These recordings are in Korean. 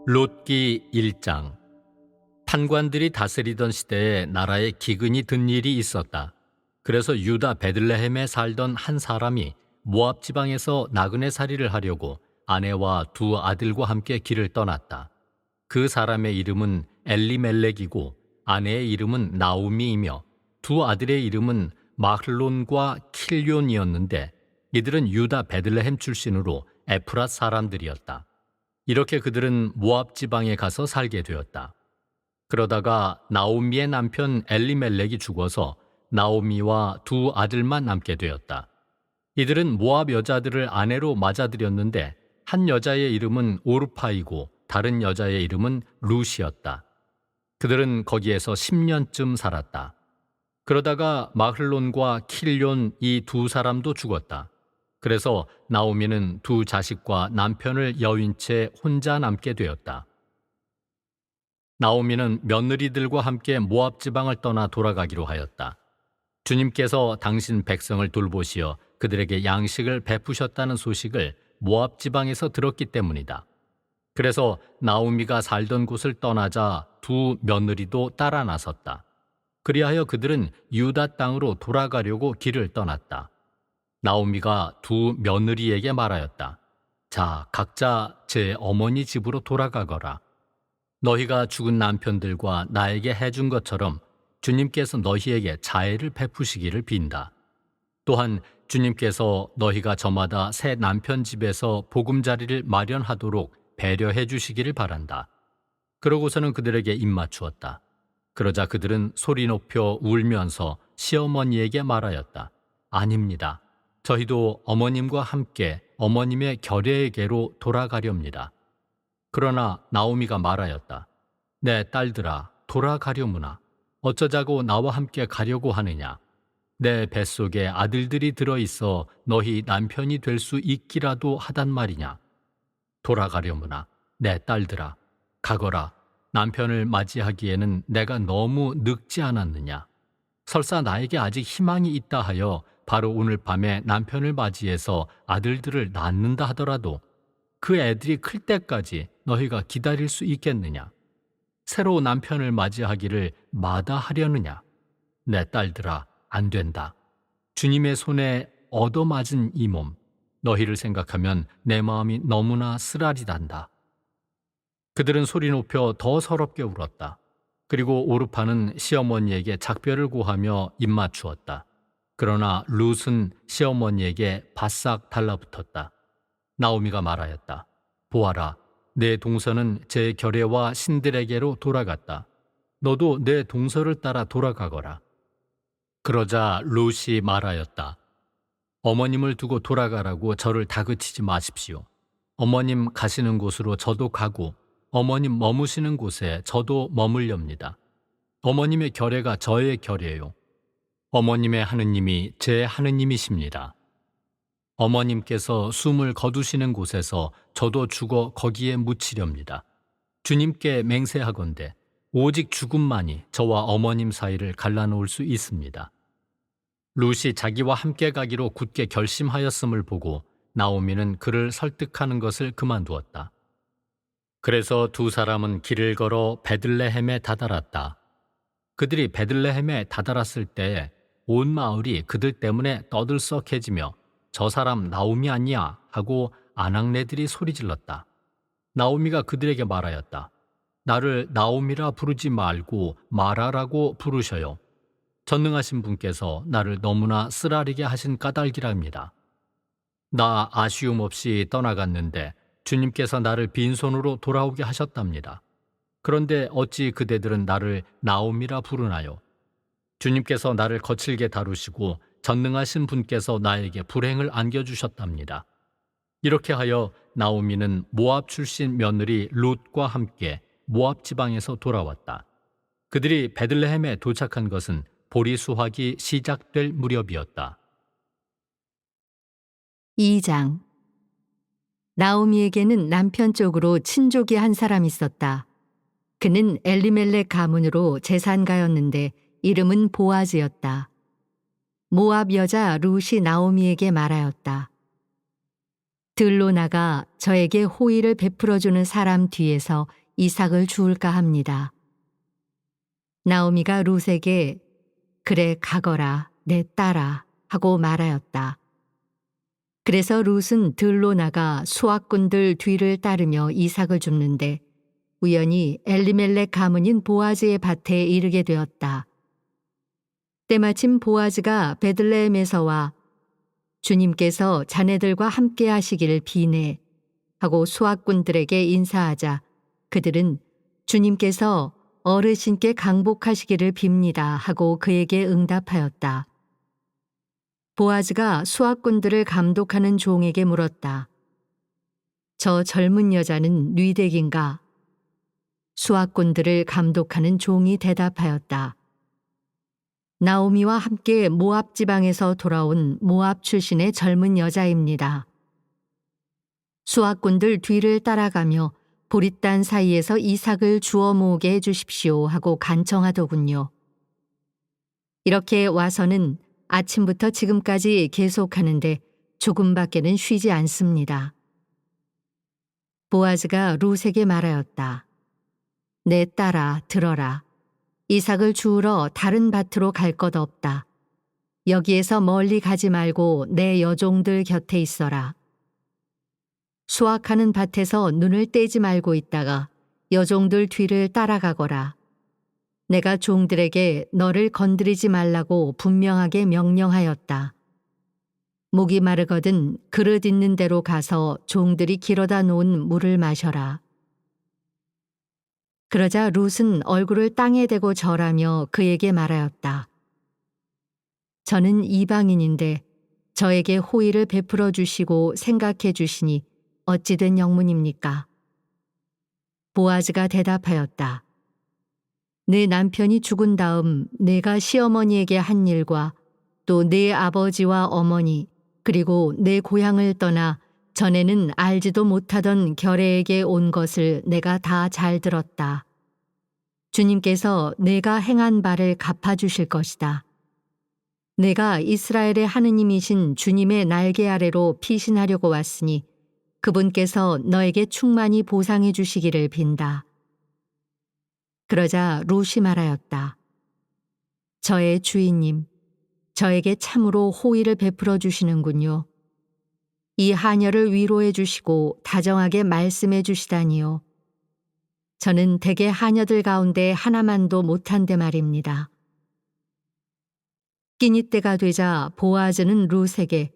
롯기 1장. 판관들이 다스리던 시대에 나라에 기근이 든 일이 있었다. 그래서 유다 베들레헴에 살던 한 사람이 모압 지방에서 나그네 살이를 하려고 아내와 두 아들과 함께 길을 떠났다. 그 사람의 이름은 엘리멜렉이고 아내의 이름은 나오미이며 두 아들의 이름은 마hl론과 킬뇽이었는데 이들은 유다 베들레헴 출신으로 에프랏 사람들이었다. 이렇게 그들은 모압 지방에 가서 살게 되었다. 그러다가 나오미의 남편 엘리멜렉이 죽어서 나오미와 두 아들만 남게 되었다. 이들은 모압 여자들을 아내로 맞아들였는데 한 여자의 이름은 오르파이고 다른 여자의 이름은 룻이었다. 그들은 거기에서 10년쯤 살았다. 그러다가 마hl론과 킬뇽 이 두 사람도 죽었다. 그래서 나오미는 두 자식과 남편을 여윈 채 혼자 남게 되었다. 나오미는 며느리들과 함께 모압 지방을 떠나 돌아가기로 하였다. 주님께서 당신 백성을 돌보시어 그들에게 양식을 베푸셨다는 소식을 모압 지방에서 들었기 때문이다. 그래서 나오미가 살던 곳을 떠나자 두 며느리도 따라 나섰다. 그리하여 그들은 유다 땅으로 돌아가려고 길을 떠났다. 나오미가 두 며느리에게 말하였다. 자, 각자 제 어머니 집으로 돌아가거라. 너희가 죽은 남편들과 나에게 해준 것처럼 주님께서 너희에게 자애를 베푸시기를 빈다. 또한 주님께서 너희가 저마다 새 남편 집에서 보금자리를 마련하도록 배려해 주시기를 바란다. 그러고서는 그들에게 입맞추었다. 그러자 그들은 소리 높여 울면서 시어머니에게 말하였다. 아닙니다. 저희도 어머님과 함께 어머님의 결례에게로 돌아가렵니다. 그러나 나오미가 말하였다. 내 딸들아, 돌아가려무나. 어쩌자고 나와 함께 가려고 하느냐. 내 뱃속에 아들들이 들어있어 너희 남편이 될 수 있기라도 하단 말이냐. 돌아가려무나. 내 딸들아, 가거라. 남편을 맞이하기에는 내가 너무 늙지 않았느냐. 설사 나에게 아직 희망이 있다 하여 바로 오늘 밤에 남편을 맞이해서 아들들을 낳는다 하더라도 그 애들이 클 때까지 너희가 기다릴 수 있겠느냐? 새로 남편을 맞이하기를 마다하려느냐? 내 딸들아, 안 된다. 주님의 손에 얻어맞은 이 몸, 너희를 생각하면 내 마음이 너무나 쓰라리단다. 그들은 소리 높여 더 서럽게 울었다. 그리고 오르파는 시어머니에게 작별을 구하며 입맞추었다. 그러나 룻은 시어머니에게 바싹 달라붙었다. 나오미가 말하였다. 보아라, 내 동서는 제 결례와 신들에게로 돌아갔다. 너도 내 동서를 따라 돌아가거라. 그러자 룻이 말하였다. 어머님을 두고 돌아가라고 저를 다그치지 마십시오. 어머님 가시는 곳으로 저도 가고 어머님 머무시는 곳에 저도 머물렵니다. 어머님의 결례가 저의 결례요. 어머님의 하느님이 제 하느님이십니다. 어머님께서 숨을 거두시는 곳에서 저도 죽어 거기에 묻히렵니다. 주님께 맹세하건대 오직 죽음만이 저와 어머님 사이를 갈라놓을 수 있습니다. 룻이 자기와 함께 가기로 굳게 결심하였음을 보고 나오미는 그를 설득하는 것을 그만두었다. 그래서 두 사람은 길을 걸어 베들레헴에 다다랐다. 그들이 베들레헴에 다다랐을 때 온 마을이 그들 때문에 떠들썩해지며 저 사람 나오미 아니야 하고 아낙네들이 소리질렀다. 나오미가 그들에게 말하였다. 나를 나오미라 부르지 말고 마라라고 부르셔요. 전능하신 분께서 나를 너무나 쓰라리게 하신 까닭이랍니다. 나 아쉬움 없이 떠나갔는데 주님께서 나를 빈손으로 돌아오게 하셨답니다. 그런데 어찌 그대들은 나를 나오미라 부르나요? 주님께서 나를 거칠게 다루시고 전능하신 분께서 나에게 불행을 안겨주셨답니다. 이렇게 하여 나오미는 모압 출신 며느리 룻과 함께 모압 지방에서 돌아왔다. 그들이 베들레헴에 도착한 것은 보리 수확이 시작될 무렵이었다. 2장. 나오미에게는 남편 쪽으로 친족이 한 사람 있었다. 그는 엘리멜렉 가문으로 제사가였는데 이름은 보아즈였다. 모압 여자 룻이 나오미에게 말하였다. 들로 나가 저에게 호의를 베풀어주는 사람 뒤에서 이삭을 주울까 합니다. 나오미가 룻에게 그래 가거라 내 딸아 하고 말하였다. 그래서 룻은 들로 나가 수확꾼들 뒤를 따르며 이삭을 줍는데 우연히 엘리멜렉 가문인 보아즈의 밭에 이르게 되었다. 때마침 보아즈가 베들레헴에서 와 주님께서 자네들과 함께 하시기를 비네 하고 수확꾼들에게 인사하자 그들은 주님께서 어르신께 강복하시기를 빕니다 하고 그에게 응답하였다. 보아즈가 수확꾼들을 감독하는 종에게 물었다. 저 젊은 여자는 뉘덱인가? 수확꾼들을 감독하는 종이 대답하였다. 나오미와 함께 모압 지방에서 돌아온 모압 출신의 젊은 여자입니다. 수확꾼들 뒤를 따라가며 보릿단 사이에서 이삭을 주워 모으게 해주십시오 하고 간청하더군요. 이렇게 와서는 아침부터 지금까지 계속하는데 조금밖에는 쉬지 않습니다. 보아즈가 룻에게 말하였다. 내 딸아 들어라. 이삭을 주우러 다른 밭으로 갈 것 없다. 여기에서 멀리 가지 말고 내 여종들 곁에 있어라. 수확하는 밭에서 눈을 떼지 말고 있다가 여종들 뒤를 따라가거라. 내가 종들에게 너를 건드리지 말라고 분명하게 명령하였다. 목이 마르거든 그릇 있는 데로 가서 종들이 길어다 놓은 물을 마셔라. 그러자 룻은 얼굴을 땅에 대고 절하며 그에게 말하였다. 저는 이방인인데 저에게 호의를 베풀어 주시고 생각해 주시니 어찌된 영문입니까? 보아즈가 대답하였다. 내 남편이 죽은 다음 내가 시어머니에게 한 일과 또 내 아버지와 어머니 그리고 내 고향을 떠나 전에는 알지도 못하던 결애에게 온 것을 내가 다 잘 들었다. 주님께서 내가 행한 바를 갚아주실 것이다. 내가 이스라엘의 하느님이신 주님의 날개 아래로 피신하려고 왔으니 그분께서 너에게 충만히 보상해 주시기를 빈다. 그러자 룻이 말하였다. 저의 주인님, 저에게 참으로 호의를 베풀어 주시는군요. 이 하녀를 위로해 주시고 다정하게 말씀해 주시다니요. 저는 대개 하녀들 가운데 하나만도 못한데 말입니다. 끼니 때가 되자 보아즈는 룻에게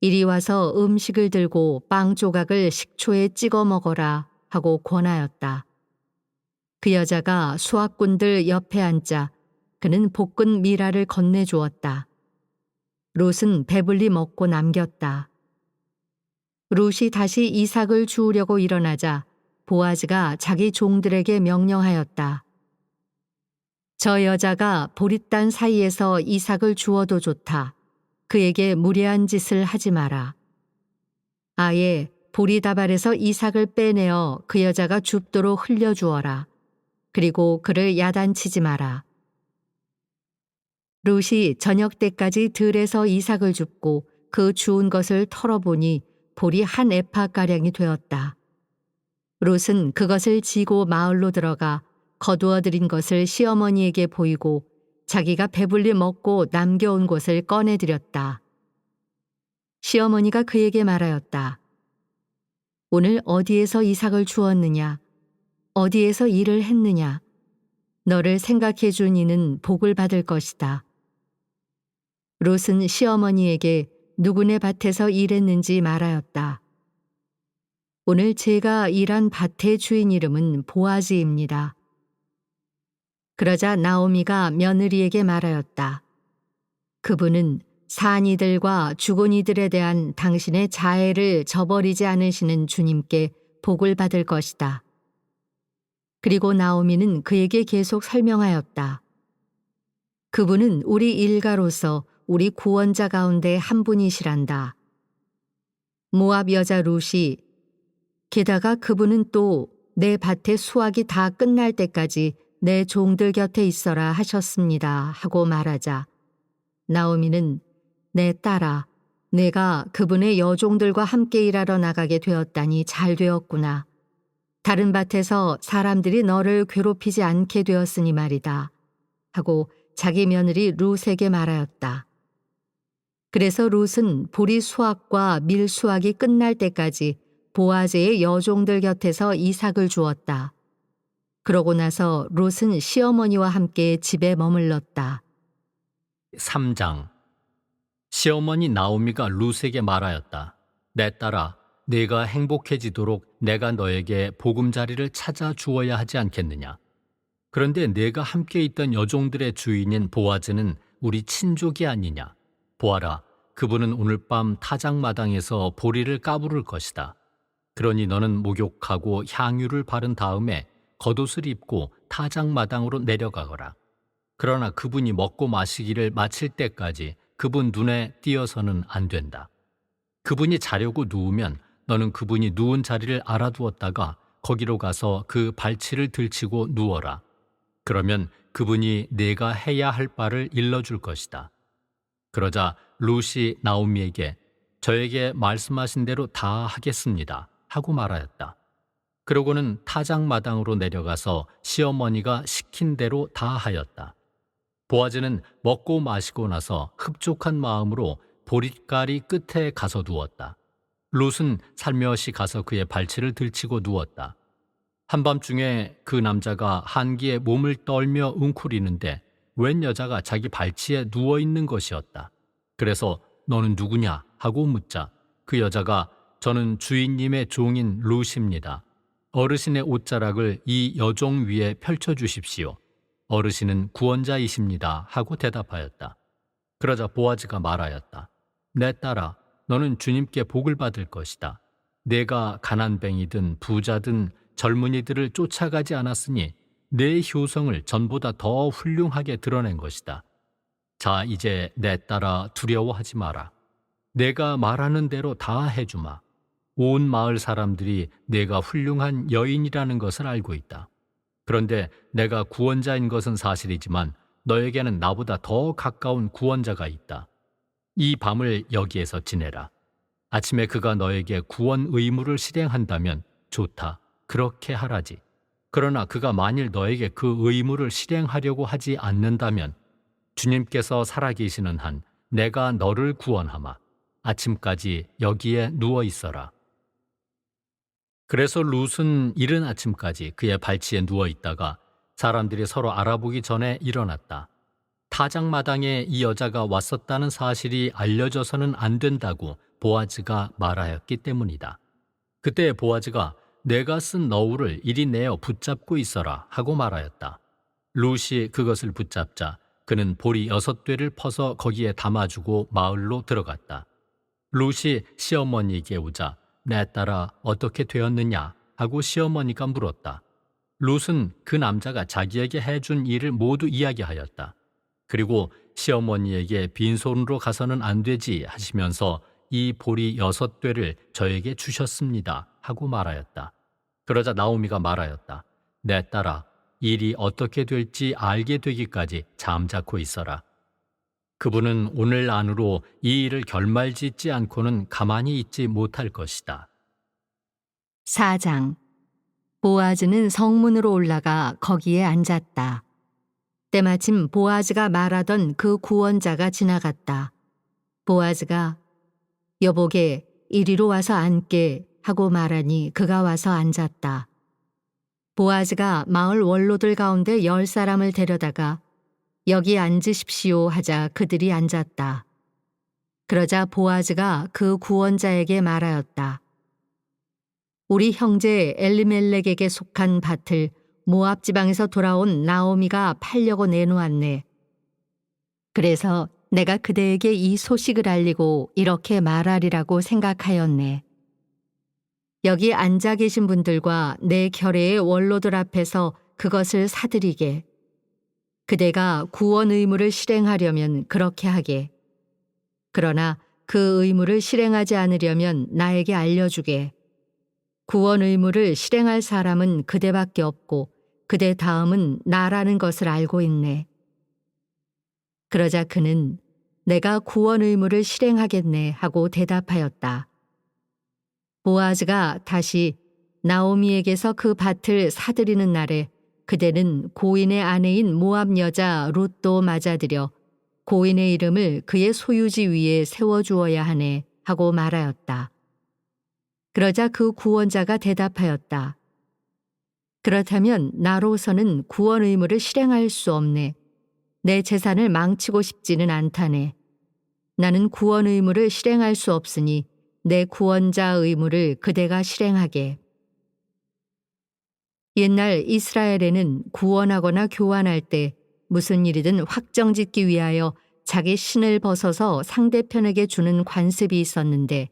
이리 와서 음식을 들고 빵 조각을 식초에 찍어 먹어라 하고 권하였다. 그 여자가 수확꾼들 옆에 앉자 그는 볶은 미라를 건네주었다. 룻은 배불리 먹고 남겼다. 룻이 다시 이삭을 주우려고 일어나자 보아즈가 자기 종들에게 명령하였다. 저 여자가 보릿단 사이에서 이삭을 주어도 좋다. 그에게 무례한 짓을 하지 마라. 아예 보리다발에서 이삭을 빼내어 그 여자가 줍도록 흘려주어라. 그리고 그를 야단치지 마라. 룻이 저녁 때까지 들에서 이삭을 줍고 그 주운 것을 털어보니 볼이 한 에파가량이 되었다. 룻은 그것을 지고 마을로 들어가 거두어 들인 것을 시어머니에게 보이고 자기가 배불리 먹고 남겨온 것을 꺼내드렸다. 시어머니가 그에게 말하였다. 오늘 어디에서 이삭을 주었느냐? 어디에서 일을 했느냐? 너를 생각해 준 이는 복을 받을 것이다. 룻은 시어머니에게 누구네 밭에서 일했는지 말하였다. 오늘 제가 일한 밭의 주인 이름은 보아즈입니다. 그러자 나오미가 며느리에게 말하였다. 그분은 산이들과 죽은 이들에 대한 당신의 자애를 저버리지 않으시는 주님께 복을 받을 것이다. 그리고 나오미는 그에게 계속 설명하였다. 그분은 우리 일가로서 우리 구원자 가운데 한 분이시란다. 모압 여자 룻이 게다가 그분은 또 내 밭의 수확이 다 끝날 때까지 내 종들 곁에 있어라 하셨습니다 하고 말하자 나오미는 내 딸아 내가 그분의 여종들과 함께 일하러 나가게 되었다니 잘 되었구나. 다른 밭에서 사람들이 너를 괴롭히지 않게 되었으니 말이다. 하고 자기 며느리 룻에게 말하였다. 그래서 룻은 보리 수확과 밀 수확이 끝날 때까지 보아즈의 여종들 곁에서 이삭을 주었다. 그러고 나서 룻은 시어머니와 함께 집에 머물렀다. 3장. 시어머니 나오미가 룻에게 말하였다. 내 딸아, 네가 행복해지도록 내가 너에게 보금자리를 찾아 주어야 하지 않겠느냐. 그런데 네가 함께 있던 여종들의 주인인 보아즈는 우리 친족이 아니냐. 보아라, 그분은 오늘 밤 타작마당에서 보리를 까부를 것이다. 그러니 너는 목욕하고 향유를 바른 다음에 겉옷을 입고 타작마당으로 내려가거라. 그러나 그분이 먹고 마시기를 마칠 때까지 그분 눈에 띄어서는 안 된다. 그분이 자려고 누우면 너는 그분이 누운 자리를 알아두었다가 거기로 가서 그 발치를 들치고 누워라. 그러면 그분이 네가 해야 할 바를 일러줄 것이다. 그러자 룻이 나오미에게 저에게 말씀하신 대로 다 하겠습니다 하고 말하였다. 그러고는 타작마당으로 내려가서 시어머니가 시킨 대로 다 하였다. 보아즈는 먹고 마시고 나서 흡족한 마음으로 보릿가리 끝에 가서 누웠다. 룻은 살며시 가서 그의 발치를 들치고 누웠다. 한밤중에 그 남자가 한기에 몸을 떨며 웅크리는데 웬 여자가 자기 발치에 누워있는 것이었다. 그래서 너는 누구냐 하고 묻자 그 여자가 저는 주인님의 종인 룻입니다. 어르신의 옷자락을 이 여종 위에 펼쳐주십시오. 어르신은 구원자이십니다 하고 대답하였다. 그러자 보아즈가 말하였다. 내 딸아, 너는 주님께 복을 받을 것이다. 내가 가난뱅이든 부자든 젊은이들을 쫓아가지 않았으니 내 효성을 전보다 더 훌륭하게 드러낸 것이다. 자, 이제 내 딸아 두려워하지 마라. 내가 말하는 대로 다 해주마. 온 마을 사람들이 내가 훌륭한 여인이라는 것을 알고 있다. 그런데 내가 구원자인 것은 사실이지만 너에게는 나보다 더 가까운 구원자가 있다. 이 밤을 여기에서 지내라. 아침에 그가 너에게 구원 의무를 실행한다면 좋다. 그렇게 하라지. 그러나 그가 만일 너에게 그 의무를 실행하려고 하지 않는다면 주님께서 살아계시는 한 내가 너를 구원하마. 아침까지 여기에 누워 있어라. 그래서 룻은 이른 아침까지 그의 발치에 누워 있다가 사람들이 서로 알아보기 전에 일어났다. 타작마당에 이 여자가 왔었다는 사실이 알려져서는 안 된다고 보아즈가 말하였기 때문이다. 그때 보아즈가 내가 쓴 너울을 이리 내어 붙잡고 있어라 하고 말하였다. 룻이 그것을 붙잡자 그는 보리 6되를 퍼서 거기에 담아주고 마을로 들어갔다. 룻이 시어머니에게 오자 내 딸아 어떻게 되었느냐 하고 시어머니가 물었다. 룻은 그 남자가 자기에게 해준 일을 모두 이야기하였다. 그리고 시어머니에게 빈손으로 가서는 안 되지 하시면서 이 보리 6되를 저에게 주셨습니다 하고 말하였다. 그러자 나오미가 말하였다. 내 딸아 일이 어떻게 될지 알게 되기까지 잠자코 있어라. 그분은 오늘 안으로 이 일을 결말짓지 않고는 가만히 있지 못할 것이다. 4장. 보아즈는 성문으로 올라가 거기에 앉았다. 때마침 보아즈가 말하던 그 구원자가 지나갔다. 보아즈가 여보게 이리로 와서 앉게 하고 말하니 그가 와서 앉았다. 보아즈가 마을 원로들 가운데 10사람을 데려다가 여기 앉으십시오 하자 그들이 앉았다. 그러자 보아즈가 그 구원자에게 말하였다. 우리 형제 엘리멜렉에게 속한 밭을 모압 지방에서 돌아온 나오미가 팔려고 내놓았네. 그래서 내가 그대에게 이 소식을 알리고 이렇게 말하리라고 생각하였네. 여기 앉아 계신 분들과 내 결례의 원로들 앞에서 그것을 사드리게. 그대가 구원 의무를 실행하려면 그렇게 하게. 그러나 그 의무를 실행하지 않으려면 나에게 알려주게. 구원 의무를 실행할 사람은 그대밖에 없고 그대 다음은 나라는 것을 알고 있네. 그러자 그는 내가 구원 의무를 실행하겠네 하고 대답하였다. 보아즈가 다시 나오미에게서 그 밭을 사들이는 날에 그대는 고인의 아내인 모압 여자 룻도 맞아들여 고인의 이름을 그의 소유지 위에 세워주어야 하네 하고 말하였다. 그러자 그 구원자가 대답하였다. 그렇다면 나로서는 구원 의무를 실행할 수 없네. 내 재산을 망치고 싶지는 않다네. 나는 구원 의무를 실행할 수 없으니 내 구원자 의무를 그대가 실행하게. 옛날 이스라엘에는 구원하거나 교환할 때 무슨 일이든 확정짓기 위하여 자기 신을 벗어서 상대편에게 주는 관습이 있었는데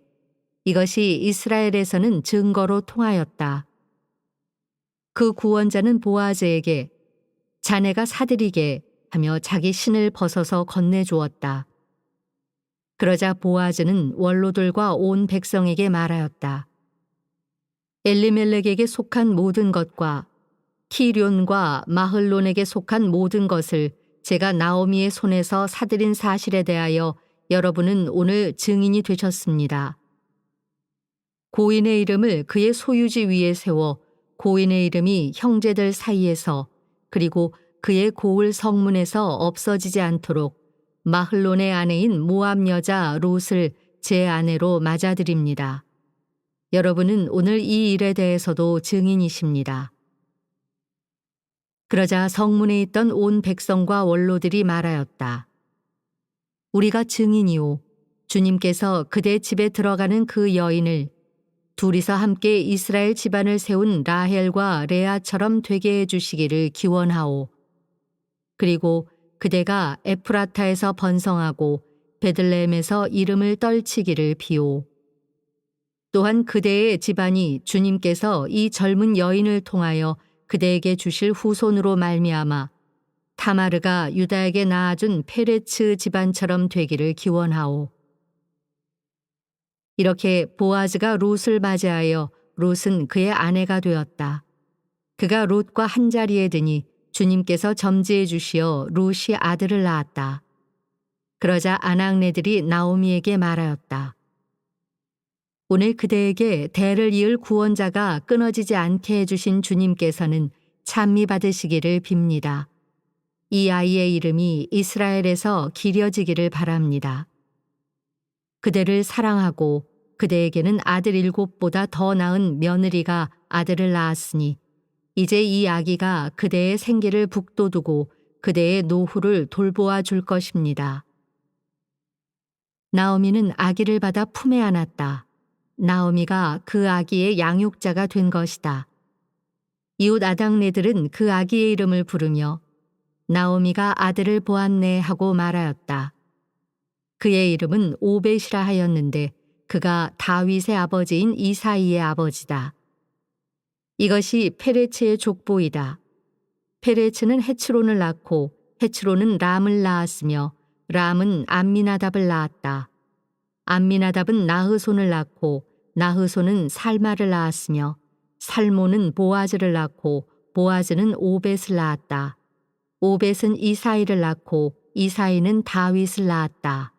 이것이 이스라엘에서는 증거로 통하였다. 그 구원자는 보아즈에게 자네가 사드리게 하며 자기 신을 벗어서 건네주었다. 그러자 보아즈는 원로들과 온 백성에게 말하였다. 엘리멜렉에게 속한 모든 것과 키럨과 마흘론에게 속한 모든 것을 제가 나오미의 손에서 사들인 사실에 대하여 여러분은 오늘 증인이 되셨습니다. 고인의 이름을 그의 소유지 위에 세워 고인의 이름이 형제들 사이에서 그리고 그의 고을 성문에서 없어지지 않도록 마흘론의 아내인 모압 여자 롯을 제 아내로 맞아드립니다. 여러분은 오늘 이 일에 대해서도 증인이십니다. 그러자 성문에 있던 온 백성과 원로들이 말하였다. 우리가 증인이오. 주님께서 그대 집에 들어가는 그 여인을 둘이서 함께 이스라엘 집안을 세운 라헬과 레아처럼 되게 해주시기를 기원하오. 그리고 그대가 에프라타에서 번성하고 베들레헴에서 이름을 떨치기를 비오. 또한 그대의 집안이 주님께서 이 젊은 여인을 통하여 그대에게 주실 후손으로 말미암아 타마르가 유다에게 낳아준 페레츠 집안처럼 되기를 기원하오. 이렇게 보아즈가 롯을 맞이하여 롯은 그의 아내가 되었다. 그가 롯과 한자리에 드니 주님께서 점지해 주시어 롯이 아들을 낳았다. 그러자 아낙네들이 나오미에게 말하였다. 오늘 그대에게 대를 이을 구원자가 끊어지지 않게 해주신 주님께서는 찬미 받으시기를 빕니다. 이 아이의 이름이 이스라엘에서 기려지기를 바랍니다. 그대를 사랑하고 그대에게는 아들 7보다 더 낳은 며느리가 아들을 낳았으니 이제 이 아기가 그대의 생기를 북돋우고 그대의 노후를 돌보아 줄 것입니다. 나오미는 아기를 받아 품에 안았다. 나오미가 그 아기의 양육자가 된 것이다. 이웃 아낙네들은 그 아기의 이름을 부르며 나오미가 아들을 보았네 하고 말하였다. 그의 이름은 오벳이라 하였는데 그가 다윗의 아버지인 이사이의 아버지다. 이것이 페레츠의 족보이다. 페레츠는 헤츠론을 낳고 헤츠론은 람을 낳았으며 람은 암미나답을 낳았다. 암미나답은 나흐손을 낳고 나흐손은 살마를 낳았으며 살모는 보아즈를 낳고 보아즈는 오벳을 낳았다. 오벳은 이사이를 낳고 이사이는 다윗을 낳았다.